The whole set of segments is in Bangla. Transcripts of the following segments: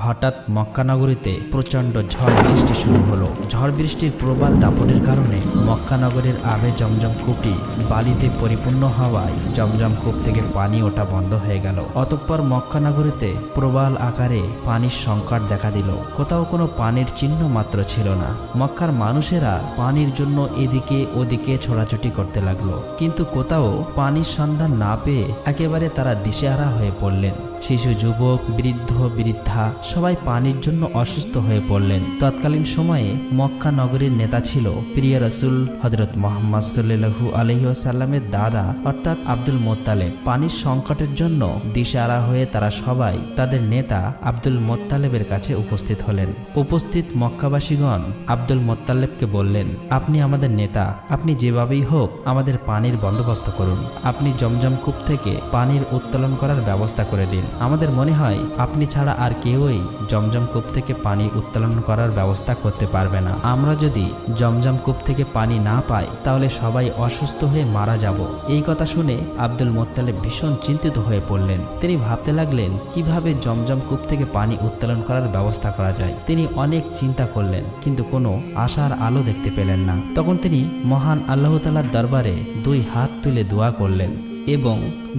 হঠাৎ মক্কা নগরীতে প্রচণ্ড ঝড় বৃষ্টি শুরু হলো। ঝড় বৃষ্টির প্রবল দাপটের কারণে মক্কা নগরীর আবে জমজম কূপটি বালিতে পরিপূর্ণ হওয়ায় জমজম কূপ থেকে পানি ওঠা বন্ধ হয়ে গেল। অতঃপর মক্কা নগরীতে প্রবল আকারে পানির সংকট দেখা দিল। কোথাও কোনো পানির চিহ্ন মাত্র ছিল না। মক্কার মানুষেরা পানির জন্য এদিকে ওদিকে ছোড়াছুটি করতে লাগলো, কিন্তু কোথাও পানির সন্ধান না পেয়ে একেবারে তারা দিশেহারা হয়ে পড়লেন। শিশু, যুবক, বৃদ্ধ, বৃদ্ধা সবাই পানির জন্য অসুস্থ হয়ে পড়লেন। তৎকালীন সময়ে মক্কা নগরীর নেতা ছিল প্রিয় রাসূল হযরত মুহাম্মদ সাল্লাল্লাহু আলাইহি ওয়াসাল্লামের দাদা অর্থাৎ আব্দুল মোত্তালেব। পানির সংকটের জন্য দিশেহারা হয়ে তারা সবাই তাদের নেতা আব্দুল মোত্তালেবের কাছে উপস্থিত হলেন। উপস্থিত মক্কাবাসীগণ আব্দুল মোত্তালেবকে বললেন, আপনি আমাদের নেতা, আপনি যেভাবেই হোক আমাদের পানির বন্দোবস্ত করুন। আপনি জমজম কূপ থেকে পানির উত্তোলন করার ব্যবস্থা করে দিন। আমাদের মনে হয় আপনি ছাড়া আর কেউই জমজম কূপ থেকে পানি উত্তোলন করার ব্যবস্থা করতে পারবে না। আমরা যদি জমজম কূপ থেকে পানি না পাই তাহলে সবাই অসুস্থ হয়ে মারা যাব। এই কথা শুনে আব্দুল মোত্তালেব ভীষণ চিন্তিত হয়ে পড়লেন। তিনি ভাবতে লাগলেন কিভাবে জমজম কূপ থেকে পানি উত্তোলন করার ব্যবস্থা করা যায়। তিনি অনেক চিন্তা করলেন, কিন্তু কোনো আশার আলো দেখতে পেলেন না। তখন তিনি মহান আল্লাহ তাআলার দরবারে দুই হাত তুলে দোয়া করলেন এবং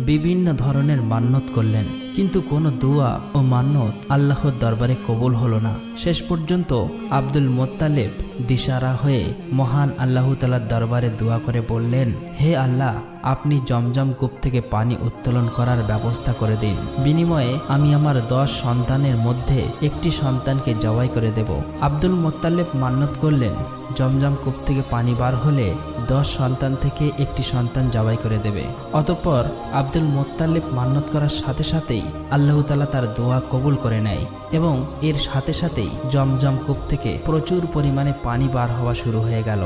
বিভিন্ন ধরনের মান্যত করলেন, কিন্তু কোনো দোয়া ও মান্যত আল্লাহর দরবারে কবুল হলো না। শেষ পর্যন্ত আব্দুল মোত্তালেব দিশারা হয়ে মহান আল্লাহ তাআলার দরবারে দোয়া করে বললেন, হে আল্লাহ, আপনি জমজম কূপ থেকে পানি উত্তোলন করার ব্যবস্থা করে দিন। বিনিময়ে আমি আমার 10 সন্তানের মধ্যে একটি সন্তানকে জবাই করে দেব। আব্দুল মোত্তালেব মান্যত করলেন, জমজম কূপ থেকে পানি বার হলে 10 সন্তান থেকে একটি সন্তান জবাই করে দেবে। অতঃপর আব্দুল মোত্তালেব মান্যত করার সাথে সাথেই আল্লাহ তাআলা তার দোয়া কবুল করে নেয় এবং এর সাথে সাথেই জমজম কূপ থেকে প্রচুর পরিমাণে পানি বার হওয়া শুরু হয়ে গেল।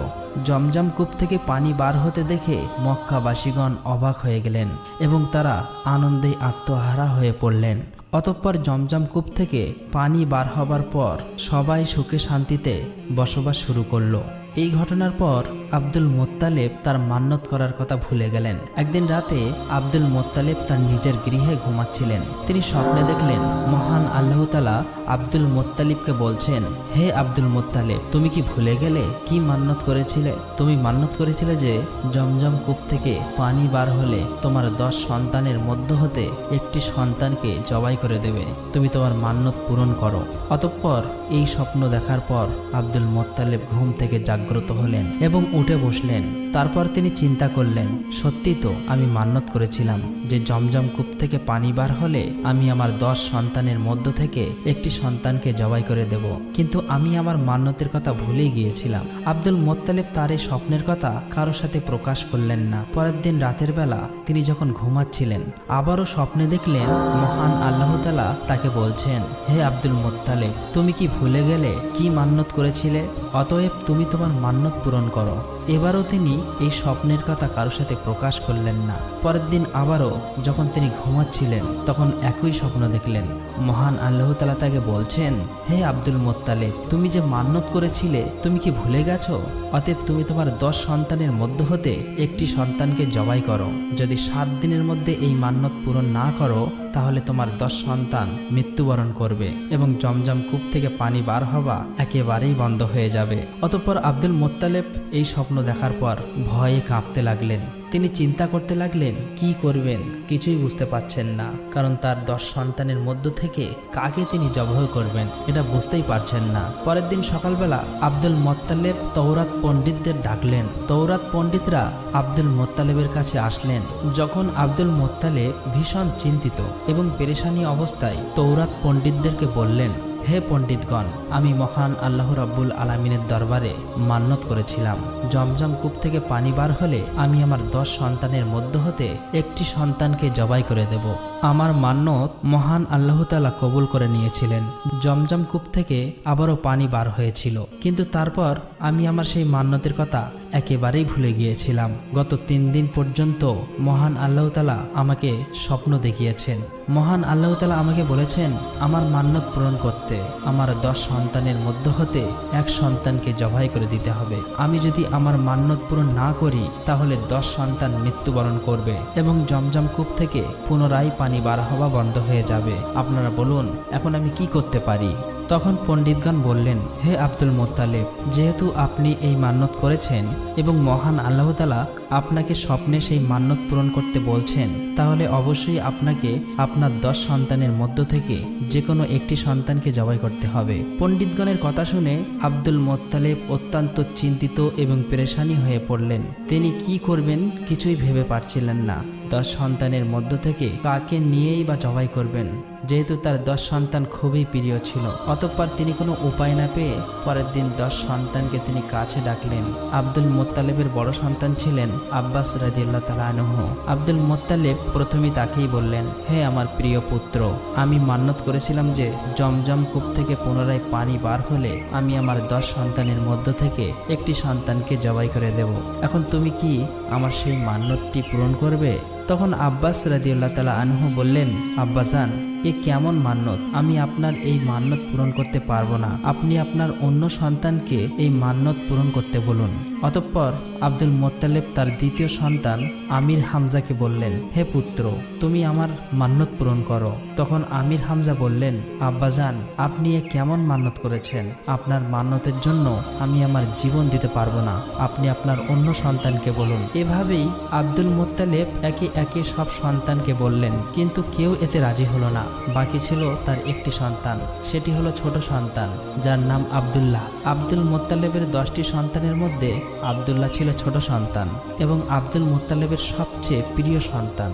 জমজম কূপ থেকে পানি বার হতে দেখে মক্কাবাসীগণ অবাক হয়ে গেলেন এবং তারা আনন্দে আত্মহারা হয়ে পড়লেন। অতঃপর জমজম কূপ থেকে পানি বার হবার পর সবাই সুখে শান্তিতে বসবাস শুরু করলো। এই ঘটনার পর আব্দুল মোত্তালেব তার মান্যত করার কথা ভুলে গেলেন। একদিন রাতে আব্দুল মোত্তালেব তার নিজের গৃহে ঘুমাচ্ছিলেন। তিনি স্বপ্নে দেখলেন মহান আল্লাহ তাআলা আব্দুল মোত্তালিবকে বলছেন, হে আব্দুল মোত্তালেব, তুমি কি ভুলে গেলে কি মান্যত করেছিলে? তুমি মান্যত করেছিলে যে জমজম কূপ থেকে পানি বার হলে তোমার 10 সন্তানের মধ্য হতে একটি সন্তানকে জবাই করে দেবে। তুমি তোমার মান্যত পূরণ করো। অতঃপর এই স্বপ্ন দেখার পর আব্দুল মোত্তালেব ঘুম থেকে জাগ্রত হলেন এবং উঠে বসলেন। তারপর তিনি চিন্তা করলেন, সত্যি তো আমি মান্যত করেছিলাম যে জমজম কূপ থেকে পানি বার হলে আমি আমার 10 সন্তানের মধ্য থেকে একটি সন্তানকে জবাই করে দেব, কিন্তু আমি আমার মান্যতের কথা ভুলেই গিয়েছিলাম। আব্দুল মোত্তালেব তার এই স্বপ্নের কথা কারোর সাথে প্রকাশ করলেন না। পরের দিন রাতের বেলা তিনি যখন ঘুমাচ্ছিলেন আবারও স্বপ্নে দেখলেন মহান আল্লাহ তাআলা তাকে বলছেন, হে আব্দুল মোত্তালেব, তুমি কি ভুলে গেলে কি মান্যত করেছিলে? অতএব তুমি তোমার মান্যত পূরণ করো। এবারও তিনি এই স্বপ্নের কথা কারোর সাথে প্রকাশ করলেন না। পরের দিন আবারও যখন তিনি ঘুমাচ্ছিলেন তখন একই স্বপ্ন দেখলেন। মহান আল্লাহ তাআলা তাকে বলছেন, হে আব্দুল মোত্তালেব, তুমি যে মান্যত করেছিলে তুমি কি ভুলে গেছো? অতএব তুমি তোমার 10 সন্তানের মধ্য হতে একটি সন্তানকে জবাই করো। যদি 7 দিনের মধ্যে এই মান্যত পূরণ না করো তাহলে তোমার 10 সন্তান মৃত্যুবরণ করবে এবং জমজম কূপ থেকে পানি বার হওয়া একেবারেই বন্ধ হয়ে যাবে। অতঃপর আব্দুল মোত্তালেব এই স্বপ্ন দেখার পর ভয়ে কাঁপতে লাগলেন। তিনি চিন্তা করতে লাগলেন কি করবেন, কিছুই বুঝতে পারছেন না, কারণ তার 10 সন্তানের মধ্য থেকে কাকে তিনি জবাই করবেন এটা বুঝতেই পারছেন না। পরের দিন সকালবেলা আব্দুল মোত্তালেব তওরাত পণ্ডিতদের ডাকলেন। তওরাত পণ্ডিতরা আব্দুল মোত্তালেবের কাছে আসলেন। যখন আব্দুল মোত্তালেব ভীষণ চিন্তিত এবং পেরেশানি অবস্থায় তওরাত পণ্ডিতদেরকে বললেন, হে পণ্ডিতগণ, আমি মহান আল্লাহ রাব্বুল আলামিনের দরবারে মান্যত করেছিলাম জমজম কূপ থেকে পানি বার হলে আমি আমার 10 সন্তানের মধ্য হতে একটি সন্তানকে জবাই করে দেব। আমার মান্যত মহান আল্লাহ তাআলা কবুল করে নিয়েছিলেন। জমজম কূপ থেকে আবারও পানি বার হয়েছিল, কিন্তু তারপর আমি আমার সেই মান্যতের কথা একেবারেই ভুলে গিয়েছিলাম। গত 3 দিন পর্যন্ত মহান আল্লাহ তাআলা আমাকে স্বপ্ন দেখিয়েছেন। মহান আল্লাহ তাআলা আমাকে বলেছেন আমার মান্যত পূরণ করতে আমার 10 সন্তানের মধ্য হতে এক সন্তানকে জবাই করে দিতে হবে। আমি যদি আমার মান্যত পূরণ না করি তাহলে 10 সন্তান মৃত্যুবরণ করবে এবং জমজম কূপ থেকে পুনরায় পানি বার হওয়া বন্ধ হয়ে যাবে। আপনারা বলুন এখন আমি কি করতে পারি? তখন পণ্ডিতগণ বললেন, হে আব্দুল মোত্তালেব, যেহেতু আপনি এই মান্যত করেছেন এবং মহান আল্লাহ তাআলা আপনাকে স্বপ্নে সেই মান্যত পূরণ করতে বলছেন, তাহলে অবশ্যই আপনাকে আপনার 10 সন্তানের মধ্য থেকে যে কোনো একটি সন্তানকে জবাই করতে হবে। পণ্ডিতগণের কথা শুনে আব্দুল মোত্তালেব অত্যন্ত চিন্তিত এবং পেরেশানি হয়ে পড়লেন। তিনি কি করবেন কিছুই ভেবে পারছিলেন না। 10 সন্তানের মধ্য থেকে কাকে নিয়েই বা জবাই করবেন, যেহেতু তার 10 সন্তান খুবই প্রিয় ছিল। অতঃপর তিনি কোনো উপায় না পেয়ে পরের দিন 10 সন্তানকে তিনি কাছে ডাকলেন। আব্দুল মোত্তালেবের বড় সন্তান ছিলেন আব্বাস রাদিয়াল্লাহু তাআলা আনহু। আব্দুল মোত্তালেব প্রথমেই তাকেই বললেন, হে আমার প্রিয় পুত্র, আমি মান্যত করেছিলাম যে জমজম কূপ থেকে পুনরায় পানি বার হলে আমি আমার 10 সন্তানের মধ্য থেকে একটি সন্তানকে জবাই করে দেব। এখন তুমি কি আমার সেই মান্যতটি পূরণ করবে? তখন আব্বাস রাদিয়াল্লাহু তাআলা আনহু বললেন, আব্বাজান, এ কেমন মান্যত? আমি আপনার এই মান্যত পূরণ করতে পারবো না। আপনি আপনার অন্য সন্তানকে এই মান্যত পূরণ করতে বলুন। অতঃপর আব্দুল মোত্তালেব তার দ্বিতীয় সন্তান আমির হামজাকে বললেন, হে পুত্র, তুমি আমার মান্যত পূরণ করো। তখন আমির হামজা বললেন, আব্বাজান, আপনি এ কেমন মান্যত করেছেন? আপনার মান্যতের জন্য আমি আমার জীবন দিতে পারবো না। আপনি আপনার অন্য সন্তানকে বলুন। এভাবেই আব্দুল মোত্তালেব একে একে সব সন্তানকে বললেন, কিন্তু কেউ এতে রাজি হলো না। বাকি ছিল তার একটি সন্তান, সেটি হলো ছোট সন্তান, যার নাম আব্দুল্লাহ। আব্দুল মোত্তালেবের 10টি সন্তানের মধ্যে আব্দুল্লাহ ছিল ছোট সন্তান এবং আব্দুল মোত্তালেবের সবচেয়ে প্রিয় সন্তান।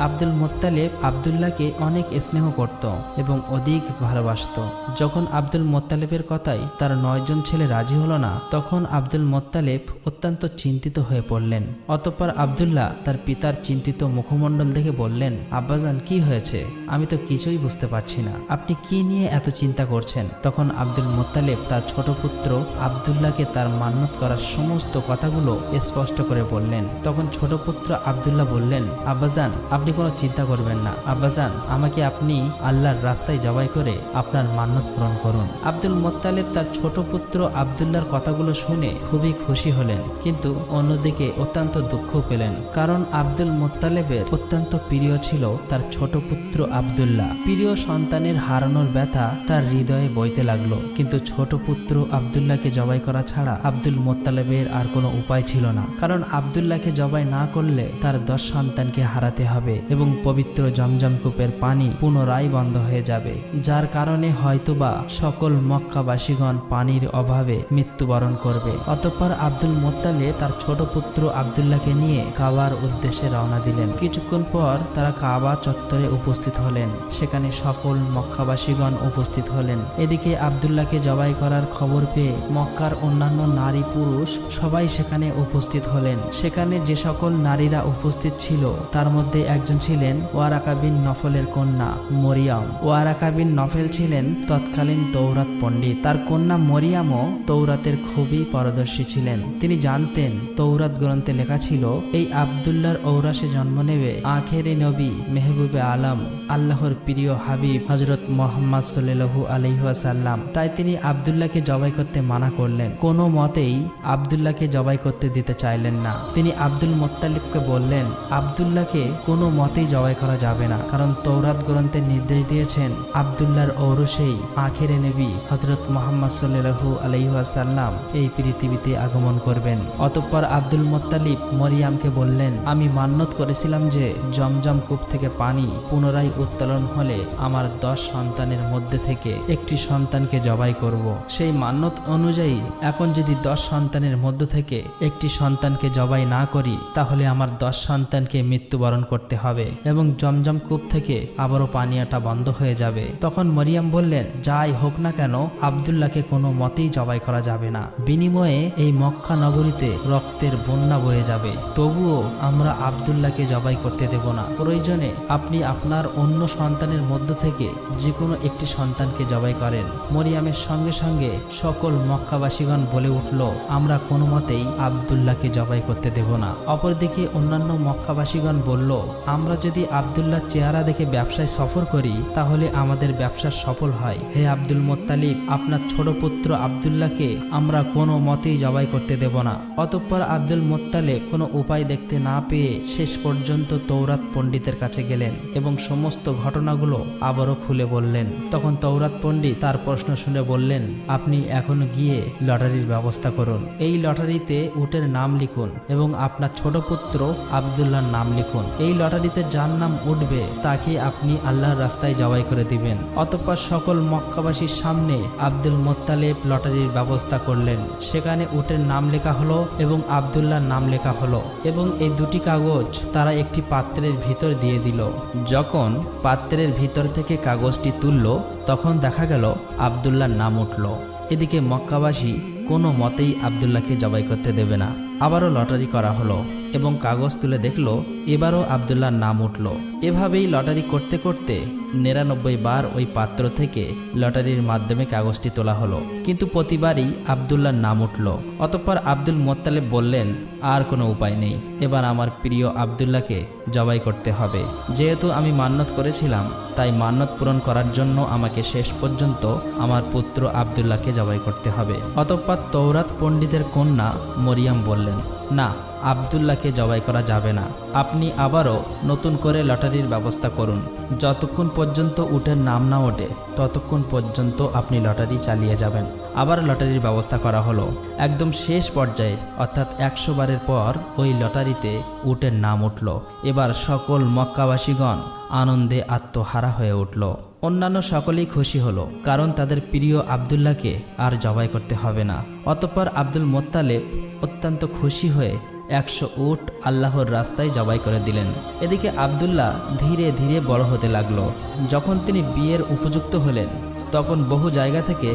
আব্দুল মোত্তালেব আব্দুল্লাহকে অনেক স্নেহ করত এবং অধিক ভালোবাসত। যখন আব্দুল মোত্তালেবের কথায় তার 9 জন ছেলে রাজি হলো না, তখন আব্দুল মোত্তালেব অত্যন্ত চিন্তিত হয়ে পড়লেন। অতঃপর আব্দুল্লাহ তার পিতার চিন্তিত মুখমণ্ডল দেখে বললেন, আব্বাজান, কি হয়েছে? আমি তো কিছুই বুঝতে পারছি না। আপনি কি নিয়ে এত চিন্তা করছেন? তখন আব্দুল মোত্তালেব তার ছোট পুত্র আব্দুল্লাহকে তার মান্যত করার সমস্ত কথাগুলো স্পষ্ট করে বললেন। তখন ছোট পুত্র আব্দুল্লাহ বললেন, আব্বাজান, আপনি কোনো চিন্তা করবেন না। আব্বাজান, আমাকে আপনি আল্লাহর রাস্তায় জবাই করে আপনার মান্যত পূরণ করুন। আব্দুল মোত্তালেব তার ছোট পুত্র আব্দুল্লাহর কথাগুলো শুনে খুবই খুশি হলেন, কিন্তু অন্যদিকে অত্যন্ত দুঃখ পেলেন, কারণ আব্দুল মোত্তালেবের অত্যন্ত প্রিয় ছিল তার ছোট পুত্র আব্দুল্লাহ। প্রিয় সন্তানের হারানোর ব্যথা তার হৃদয়ে বইতে লাগলো, কিন্তু ছোট পুত্র আব্দুল্লাহকে জবাই করা ছাড়া আব্দুল মোত্তালেবের আর কোনো উপায় ছিল না, কারণ আব্দুল্লাহকে জবাই না করলে তার 10 সন্তানকে হারাতে হবে এবং পবিত্র জমজম কূপের পানি পুনরায় বন্ধ হয়ে যাবে, যার কারণে হয়তোবা সকল মক্কাবাসীগণ পানির অভাবে মৃত্যুবরণ করবে। অতঃপর আব্দুল মোত্তালেব তার ছোট পুত্র আব্দুল্লাহকে নিয়ে কাবার উদ্দেশ্যে রওনা দিলেন। কিছুক্ষণ পর তারা কাবা চত্বরে উপস্থিত হলেন। সেখানে সকল মক্কাবাসীগণ উপস্থিত হলেন। এদিকে আব্দুল্লাহকে জবাই করার খবর পেয়ে মক্কার অন্যান্য নারী পুরুষ সবাই সেখানে উপস্থিত হলেন। সেখানে যে সকল নারীরা উপস্থিত ছিল তার মধ্যে একজন ছিলেন ওয়ারাকা বিন নফলের কন্যা মরিয়ম। ওয়ারাকা বিন নফল ছিলেন তৎকালীন তৌরাত পণ্ডিত। তার কন্যা মরিয়মও তৌরাতের খুবই পারদর্শী ছিলেন। তিনি জানতেন তৌরাত গ্রন্থে লেখা ছিল, এই আব্দুল্লাহর ঔরাসে জন্ম নেবে আখেরি নবী মেহবুবে আলম, আল্লাহর প্রিয় হাবিব হযরত মুহাম্মদ সাল্লাল্লাহু আলাইহি ওয়াসাল্লাম। তাই তিনি আব্দুল্লাহকে জবাই করতে মানা করলেন। কোনো মতেই আব্দুল্লাহকে জবাই করতে দিতে চাইলেন না। তিনি আব্দুল মোত্তালিবকে বললেন, আব্দুল্লাহকে কোনো মতেই জবাই করা যাবে না, কারণ তৌরাত গ্রন্থে নির্দেশ দিয়েছেন আব্দুল্লাহর ঔরসেই আখেরে নবী হযরত মুহাম্মদ সাল্লাল্লাহু আলাইহি ওয়াসাল্লাম এই পৃথিবীতে আগমন করবেন। অতঃপর আব্দুল মোত্তালিব মরিয়মকে বললেন, আমি মান্যত করেছিলাম যে জমজম কূপ থেকে পানি পুনরায় উত্তোলন হলে আমার 10 সন্তানের মধ্যে থেকে একটি সন্তানকে জবাই করব। সেই মান্যত অনুযায়ী এখন যদি 10 সন্তানের মধ্য থেকে একটি সন্তানকে জবাই না করি, তাহলে আমার 10 সন্তানকে মৃত্যুবরণ করতে হবে এবং জমজম কূপ থেকে আবারও পানিয়াটা বন্ধ হয়ে যাবে। তখন মরিয়াম বললেন, যাই হোক না কেন আব্দুল্লাহকে কোনো মতেই জবাই করা যাবে না, বিনিময়ে এই মক্কা নগরীতে রক্তের বন্যা বয়ে যাবে, তবুও আমরা আব্দুল্লাহকে জবাই করতে দেব না। প্রয়োজনে আপনি আপনার অন্য সন্তানের মধ্য থেকে যে কোনো একটি সন্তানকে জবাই করেন। মরিয়ামের সঙ্গে সঙ্গে সকল মক্কাবাসীগণ বলে উঠল, আমরা কোনো মতেই আব্দুল্লাহকে জবাই করতে দেব না। অপরদিকে অন্যান্য মক্কাবাসীগণ বলল, আমরা যদি আব্দুল্লাহ চেহারা দেখে ব্যবসায় সফর করি তাহলে আমাদের ব্যবসা সফল হয়। হে আব্দুল মোত্তালিব, আপনার ছোট পুত্র আব্দুল্লাহকে আমরা কোনো মতেই জবাই করতে দেব না। অতঃপর আব্দুল মোত্তালিব কোনো উপায় দেখতে না পেয়ে শেষ পর্যন্ত তৌরাত পণ্ডিতের কাছে গেলেন এবং সমস্ত ঘটনাগুলো আবারও খুলে বললেন। তখন তৌরাত পণ্ডিত তার প্রশ্ন শুনে বললেন, আপনি এখন গিয়ে লটারির ব্যবস্থা করুন। এই লটারিতে উটের নাম লিখুন এবং আপনার ছোট পুত্র আব্দুল্লাহর নাম লিখুন। এই লটারিতে যার নাম উঠবে তাকে আপনি আল্লাহর রাস্তায় জবাই করে দিবেন। অতঃপর সকল মক্কাবাসীর সামনে আব্দুল মোত্তালিব লটারির ব্যবস্থা করলেন। সেখানে উটের নাম লেখা হলো এবং আব্দুল্লাহর নাম লেখা হলো এবং এই দুটি কাগজ তারা একটি পাত্রের ভিতর দিয়ে দিল। যখন পাত্রের ভিতর থেকে কাগজটি তুলল তখন দেখা গেল আব্দুল্লাহর নাম উঠল। এদিকে মক্কাবাসী কোনো মতেই আব্দুল্লাহকে জবাই করতে দেবে না। আবারও লটারি করা হলো এবং কাগজ তুলে দেখলো এবারও আব্দুল্লাহর নাম উঠল। এভাবেই লটারি করতে করতে 99 বার ওই পাত্র থেকে লটারির মাধ্যমে কাগজটি তোলা হলো, কিন্তু প্রতিবারই আব্দুল্লাহর নাম উঠল। অতঃপর আব্দুল মোত্তালিব বললেন, আর কোনো উপায় নেই, এবার আমার প্রিয় আব্দুল্লাহকে জবাই করতে হবে। যেহেতু আমি মান্নত করেছিলাম তাই মান্নত পূরণ করার জন্য আমাকে শেষ পর্যন্ত আমার পুত্র আব্দুল্লাহকে জবাই করতে হবে। অতঃপর তৌরাত পণ্ডিতের কন্যা মরিয়াম বললেন, না, আব্দুল্লাহকে জবাই করা যাবে না। আপনি আবারও নতুন করে লটারির ব্যবস্থা করুন। যতক্ষণ পর্যন্ত উটের নাম না ওঠে ততক্ষণ পর্যন্ত আপনি লটারি চালিয়ে যাবেন। আবার লটারির ব্যবস্থা করা হলো। একদম শেষ পর্যায়ে অর্থাৎ 100 বারের পর ওই লটারিতে উটের নাম উঠল। এবার সকল মক্কাবাসীগণ আনন্দে আত্মহারা হয়ে উঠল। অন্যান্য সকলেই খুশি হলো, কারণ তাদের প্রিয় আব্দুল্লাহকে আর জবাই করতে হবে না। অতঃপর আব্দুল মোত্তালিব অত্যন্ত খুশি হয়ে 100 উট আল্লাহর রাস্তায় জবাই করে দিলেন। এদিকে আব্দুল্লাহ ধীরে ধীরে বড় হতে লাগলো। যখন তিনি বিয়ের উপযুক্ত হলেন তখন বহু জায়গা থেকে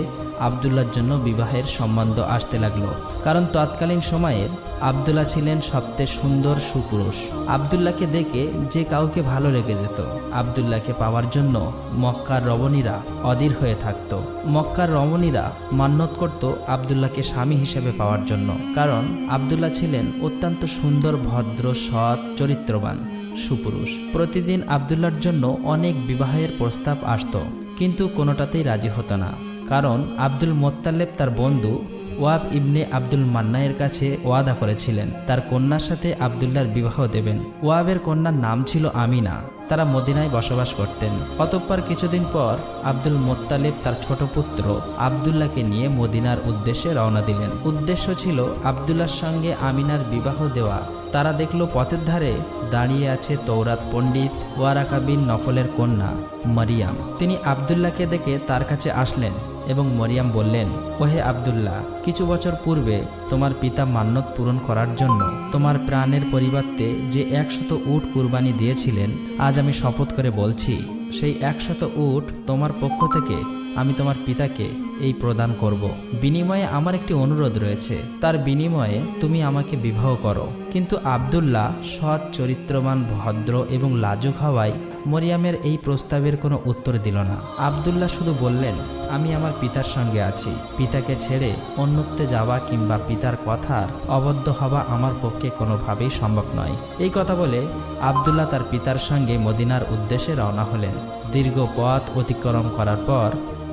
আব্দুল্লাহর জন্য বিবাহের সম্বন্ধ আসতে লাগলো, কারণ তৎকালীন সময়ের আব্দুল্লাহ ছিলেন সবচেয়ে সুন্দর সুপুরুষ। আব্দুল্লাহকে দেখে যে কাউকে ভালো লেগে যেত। আব্দুল্লাহকে পাওয়ার জন্য মক্কার রমণীরা অধীর হয়ে থাকত। মক্কার রমণীরা মান্যত করত আব্দুল্লাহকে স্বামী হিসেবে পাওয়ার জন্য, কারণ আব্দুল্লাহ ছিলেন অত্যন্ত সুন্দর, ভদ্র, সৎ, চরিত্রবান, সুপুরুষ। প্রতিদিন আব্দুল্লাহর জন্য অনেক বিবাহের প্রস্তাব আসত, কিন্তু কোনোটাতেই রাজি হতো না, কারণ আব্দুল মোত্তালিব তার বন্ধু ওয়াব ইবনে আব্দুল মান্নায়ের কাছে ওয়াদা করেছিলেন তার কন্যার সাথে আব্দুল্লাহর বিবাহ দেবেন। ওয়াবের কন্যার নাম ছিল আমিনা। তারা মদিনায় বসবাস করতেন। অতঃপর কিছুদিন পর আব্দুল মোত্তালিব তার ছোট পুত্র আব্দুল্লাহকে নিয়ে মদিনার উদ্দেশ্যে রওনা দিলেন। উদ্দেশ্য ছিল আব্দুল্লাহর সঙ্গে আমিনার বিবাহ দেওয়া। তারা দেখল পথের ধারে দাঁড়িয়ে আছে তৌরাত পণ্ডিত ওয়ারাকা বিন নফলের কন্যা মরিয়াম। তিনি আব্দুল্লাহকে দেখে তার কাছে আসলেন এবং মরিয়াম বললেন, ওহে আব্দুল্লাহ, কিছু বছর পূর্বে তোমার পিতা মান্যত পূরণ করার জন্য তোমার প্রাণের পরিবর্তে যে 100 উট কুরবানি দিয়েছিলেন, আজ আমি শপথ করে বলছি সেই 100 উট তোমার পক্ষ থেকে আমি তোমার পিতাকে এই প্রদান করব। বিনিময়ে আমার একটি অনুরোধ রয়েছে, তার বিনিময়ে তুমি আমাকে বিবাহ করো। কিন্তু আব্দুল্লাহ সৎ, চরিত্রবান, ভদ্র এবং লাজুক হওয়ায় মরিয়ামের এই প্রস্তাবের কোনো উত্তর দিল না। আব্দুল্লাহ শুধু বললেন, আমি আমার পিতার সঙ্গে আছি। পিতাকে ছেড়ে অন্যত্রে যাওয়া কিংবা পিতার কথার অবদ্ধ হওয়া আমার পক্ষে কোনোভাবেই সম্ভব নয়। এই কথা বলে আব্দুল্লাহ তার পিতার সঙ্গে মদিনার উদ্দেশ্যে রওনা হলেন। দীর্ঘ পথ অতিক্রম করার পর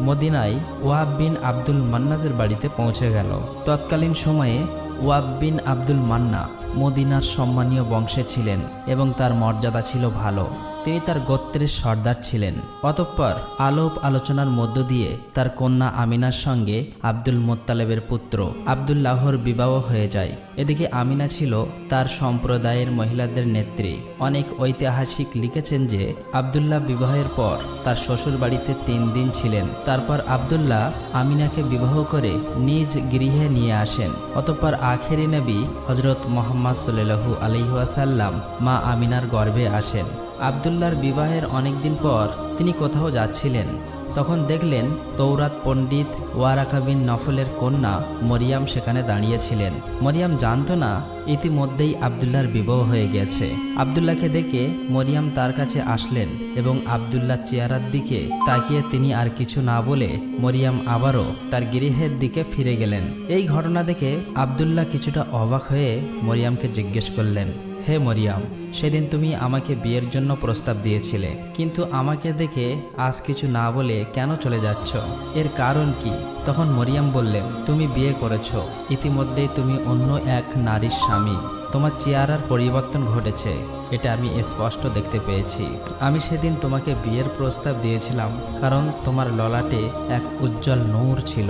মদিনায় ওয়াব বিন আব্দুল মান্নাদের বাড়িতে পৌঁছে গেল। তৎকালীন সময়ে ওয়াব বিন আব্দুল মান্না মদিনার সম্মানীয় বংশে ছিলেন এবং তার মর্যাদা ছিল ভালো। তিনি তার গোত্রের সর্দার ছিলেন। অতঃপর আলাপ আলোচনার মধ্য দিয়ে তার কন্যা আমিনার সঙ্গে আব্দুল মোত্তালেবের পুত্র আব্দুল্লাহর বিবাহ হয়ে যায়। এদিকে আমিনা ছিল তার সম্প্রদায়ের মহিলাদের নেত্রী। অনেক ঐতিহাসিক লিখেছেন যে আব্দুল্লাহ বিবাহের পর তার শ্বশুর বাড়িতে 3 দিন ছিলেন। তারপর আব্দুল্লাহ আমিনাকে বিবাহ করে নিজ গৃহে নিয়ে আসেন। অতঃপর আখেরি নবী হযরত মুহাম্মদ সাল্লাল্লাহু আলাইহি ওয়াসাল্লাম মা আমিনার গর্ভে আসেন। আবদুল্লাহর বিবাহের অনেক দিন পর তিনি কোথাও যাচ্ছিলেন। তখন দেখলেন তৌরাত পণ্ডিত ওয়ারাকা বিন নফলের কন্যা মরিয়াম সেখানে দাঁড়িয়েছিলেন। মরিয়াম জানত না ইতিমধ্যেই আবদুল্লাহর বিবাহ হয়ে গেছে। আবদুল্লাহকে দেখে মরিয়াম তার কাছে আসলেন এবং আবদুল্লাহর চেহারার দিকে তাকিয়ে তিনি আর কিছু না বলে মরিয়াম আবারও তার গৃহের দিকে ফিরে গেলেন। এই ঘটনা দেখে আবদুল্লাহ কিছুটা অবাক হয়ে মরিয়ামকে জিজ্ঞেস করলেন, হে মরিয়াম, সেদিন তুমি আমাকে বিয়ের জন্য প্রস্তাব দিয়েছিলে, কিন্তু আমাকে দেখে আজ কিছু না বলে কেন চলে যাচ্ছ? এর কারণ কি? তখন মরিয়াম বললেন, তুমি বিয়ে করেছ, ইতিমধ্যেই তুমি অন্য এক নারীর স্বামী। তোমার চেহারার পরিবর্তন ঘটেছে, এটা আমি স্পষ্ট দেখতে পেয়েছি। আমি সেদিন তোমাকে বিয়ের প্রস্তাব দিয়েছিলাম কারণ তোমার ললাটে এক উজ্জ্বল নূর ছিল।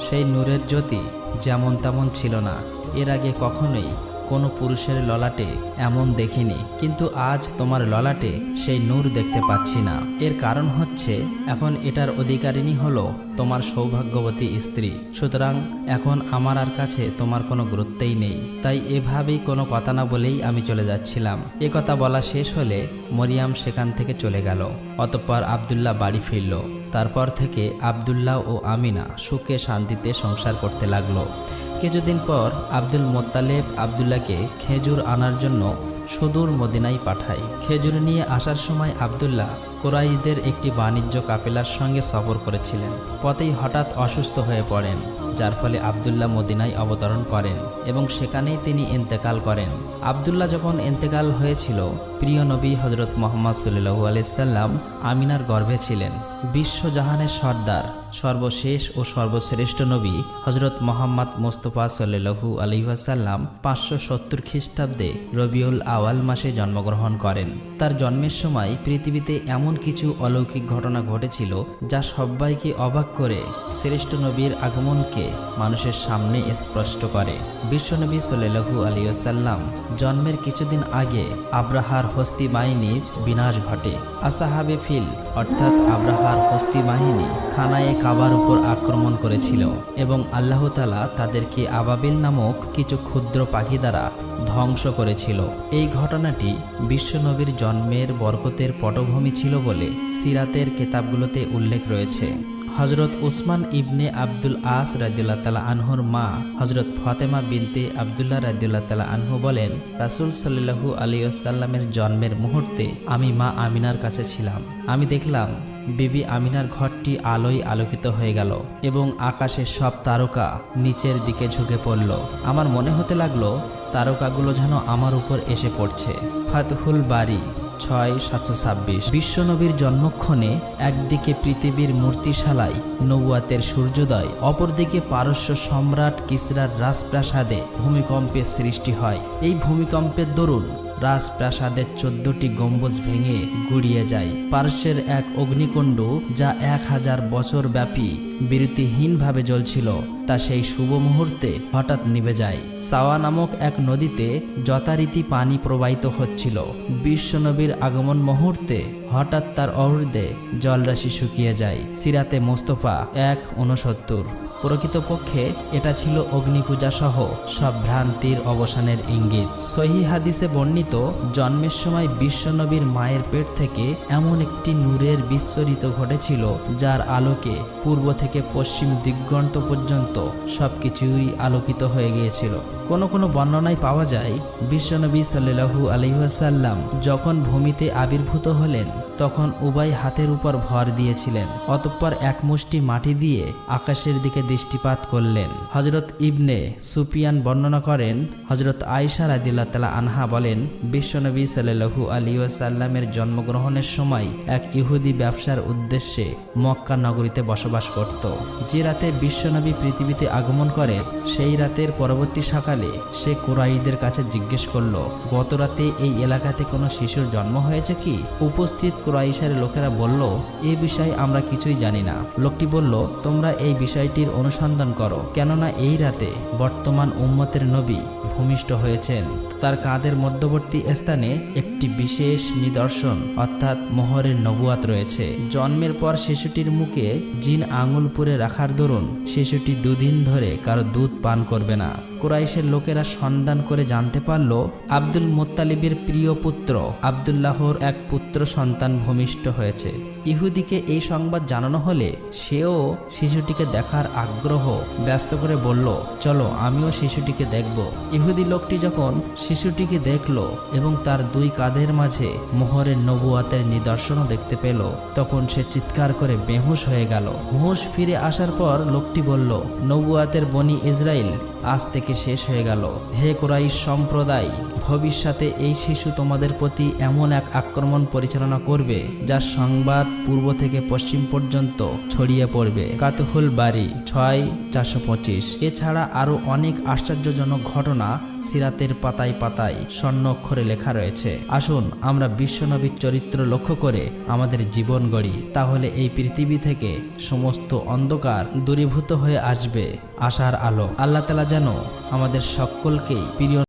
সেই নূরের জ্যোতি যেমন তেমন ছিল না। এর আগে কখনোই কোনো পুরুষের ললাটে এমন দেখিনি, কিন্তু আজ তোমার ললাটে সেই নূর দেখতে পাচ্ছি না। এর কারণ হচ্ছে এখন এটার অধিকারিণী হলো তোমার সৌভাগ্যবতী স্ত্রী। সুতরাং এখন আমার আর কাছে তোমার কোনো গুরুত্বই নেই। তাই এভাবেই কোনো কথা না বলেই আমি চলে যাচ্ছিলাম। এ কথা বলা শেষ হলে মরিয়াম সেখান থেকে চলে গেল। অতঃপর আবদুল্লাহ বাড়ি ফিরল। তারপর থেকে আবদুল্লাহ ও আমিনা সুখে শান্তিতে সংসার করতে লাগলো। কিছুদিন পর আব্দুল মোত্তালেব আবদুল্লাহকে খেজুর আনার জন্য সুদূর মদিনায় পাঠায়। খেজুর নিয়ে আসার সময় আবদুল্লাহ কুরাইশদের একটি বাণিজ্য কাফেলার সঙ্গে সফর করেছিলেন। পথেই হঠাৎ অসুস্থ হয়ে পড়েন, যার ফলে আবদুল্লাহ মদিনায় অবতরণ করেন এবং সেখানেই তিনি ইন্তেকাল করেন। আবদুল্লাহ যখন ইন্তেকাল হয়েছিল, প্রিয় নবী হজরত মুহাম্মদ সাল্লাল্লাহু আলাইহি সাল্লাম আমিনার গর্ভে ছিলেন। বিশ্বজাহানের সর্দার, সর্বশেষ ও সর্বশ্রেষ্ঠ নবী হজরত মোহাম্মদ মুস্তাফা সাল্লাল্লাহু আলাইহি ওয়াসাল্লাম 570 খ্রিস্টাব্দে রবিউল আওয়াল মাসে জন্মগ্রহণ করেন। তার জন্মের সময় পৃথিবীতে এমন কিছু অলৌকিক ঘটনা ঘটেছিল যা সবাইকে অবাক করে শ্রেষ্ঠ নবীর আগমনকে মানুষের সামনে স্পষ্ট করে। বিশ্বনবী সাল্লাল্লাহু আলাইহি ওয়াসাল্লাম জন্মের কিছুদিন আগে আব্রাহার হস্তি বাহিনীর বিনাশ ঘটে। আসহাবে ফিল অর্থাৎ আব্রাহার হস্তি বাহিনী খানায়ে কাবার উপর আক্রমণ করেছিল এবং আল্লাহ তাআলা তাদেরকে আবাবিল নামক কিছু ক্ষুদ্র পাখি দ্বারা ধ্বংস করেছিল। এই ঘটনাটি বিশ্বনবীর জন্মের বরকতের পটভূমি ছিল বলে সিরাতের কিতাবগুলোতে উল্লেখ রয়েছে। হজরত উসমান ইবনে আব্দুল আস রাদিয়াল্লাহু তাআলা আনহুর মা হজরত ফাতেমা বিনতে আবদুল্লাহ রাদিয়াল্লাহু তাআলা আনহু বলেন, রাসূল সাল্লাল্লাহু আলাইহি ওয়াসাল্লামের জন্মের মুহূর্তে আমি মা আমিনার কাছে ছিলাম। আমি দেখলাম বিবি আমিনার ঘরটি আলোয় আলোকিত হয়ে গেল এবং আকাশের সব তারকা নিচের দিকে ঝুঁকে পড়ল। আমার মনে হতে লাগলো তারকাগুলো যেন আমার উপর এসে পড়ছে। ফাতহুল বারি 6:726। বিশ্বনবীর জন্মক্ষণে একদিকে পৃথিবীর মূর্তিশালায় নবুয়াতের সূর্যোদয়, অপরদিকে পারস্য সম্রাট কিসরার রাজপ্রাসাদে ভূমিকম্পের সৃষ্টি হয়। এই ভূমিকম্পের দরুন রাজপ্রাসাদের 14টি গম্বুজ ভেঙে গুড়িয়ে যায়। পারস্যের এক অগ্নিকুণ্ড যা 1000 বছর ব্যাপী বিরতিহীনভাবে জ্বলছিল তা সেই শুভ মুহূর্তে হঠাৎ নিভে যায়। সাওয়া নামক এক নদীতে যথারীতি পানি প্রবাহিত হচ্ছিল। বিশ্বনবীর আগমন মুহূর্তে হঠাৎ তার অহৃদে জলরাশি শুকিয়ে যায়। সিরাতে মোস্তফা 1:69। প্রকৃতপক্ষে এটা ছিল অগ্নিপূজা সহ সব ভ্রান্তির অবসানের ইঙ্গিত। সহিহ হাদিসে বর্ণিত, জন্মের সময় বিশ্বনবীর মায়ের পেট থেকে এমন একটি নূরের বিচ্ছরিত ঘটেছিল যার আলোকে পূর্ব থেকে পশ্চিম দিগন্ত পর্যন্ত সবকিছুই আলোকিত হয়ে গিয়েছিল। কোনো বর্ণনায় পাওয়া যায় বিশ্বনবী সাল্লাল্লাহু আলাইহি ওয়াসাল্লাম যখন ভূমিতে আবির্ভূত হলেন তখন উভয় হাতের উপর ভর দিয়েছিলেন। অতঃপর এক মুষ্টি মাটি দিয়ে আকাশের দিকে দৃষ্টিপাত করলেন। হজরত ইবনে সুফিয়ান বর্ণনা করেন, হজরত আয়েশা রাদিয়াল্লাহু তাআলা আনহা বলেন, বিশ্বনবী সাল্লাল্লাহু আলাইহি ওয়াসাল্লামের জন্মগ্রহণের সময় এক ইহুদি ব্যবসার উদ্দেশ্যে মক্কা নগরীতে বসবাস করত। যে রাতে বিশ্বনবী পৃথিবীতে আগমন করে সেই রাতের পরবর্তী সকালে সে কুরাইশদের কাছে জিজ্ঞেস করল, গত রাতে এই এলাকাতে কোনো শিশুর জন্ম হয়েছে কি? উপস্থিত কুরাইশের লোকেরা বলল, এ বিষয়ে আমরা কিছুই জানি না। লোকটি বলল, তোমরা এই বিষয়টির অনুসন্ধান করো, কেননা এই রাতে বর্তমান উম্মতের নবী ভূমিষ্ঠ হয়েছেন। তার কাঁধের মধ্যবর্তী স্থানে একটি বিশেষ নিদর্শন অর্থাৎ মোহরের নবুয়াত রয়েছে। জন্মের পর শিশুটির মুখে জিন আঙুল পুরে রাখার দরুন শিশুটি 2 দিন ধরে কারো দুধ পান করবে না। কুরাইশের লোকেরা সন্ধান করে জানতে পারল আব্দুল মুত্তালিবের প্রিয় পুত্র আব্দুল্লাহর এক পুত্র সন্তান ভূমিষ্ঠ হয়েছে। ইহুদিকে এই সংবাদ জানানো হলে সেও শিশুটিকে দেখার আগ্রহ ব্যস্ত করে বলল, চলো আমিও শিশুটিকে দেখব। ইহুদি লোকটি যখন শিশুটিকে দেখল এবং তার দুই কাঁধের মাঝে মোহরের নবুয়াতের নিদর্শনও দেখতে পেল, তখন সে চিৎকার করে বেহুশ হয়ে গেল। হুঁশ ফিরে আসার পর লোকটি বলল, নবুয়াতের বনি ইসরাইল আজ থেকে শেষ হয়ে গেল। হে কুরাইশ সম্প্রদায়, ভবিষ্যতে এই শিশু তোমাদের প্রতি এমন এক আক্রমণ পরিচালনা করবে যার সংবাদ পূর্ব থেকে পশ্চিম পর্যন্ত ছড়িয়ে পড়বে। কাতহুল বাড়ি 6:425। এছাড়া আরও অনেক আশ্চর্যজনক ঘটনা সিরাতের পাতায় পাতায় স্বর্ণ অক্ষরে লেখা রয়েছে। আসুন আমরা বিশ্বনবীর চরিত্র লক্ষ্য করে আমাদের জীবন গড়ি, তাহলে এই পৃথিবী থেকে সমস্ত অন্ধকার দূরীভূত হয়ে আসবে আশার আলো। আল্লাহ তাআলা যেন আমাদের সকলকেই প্রিয়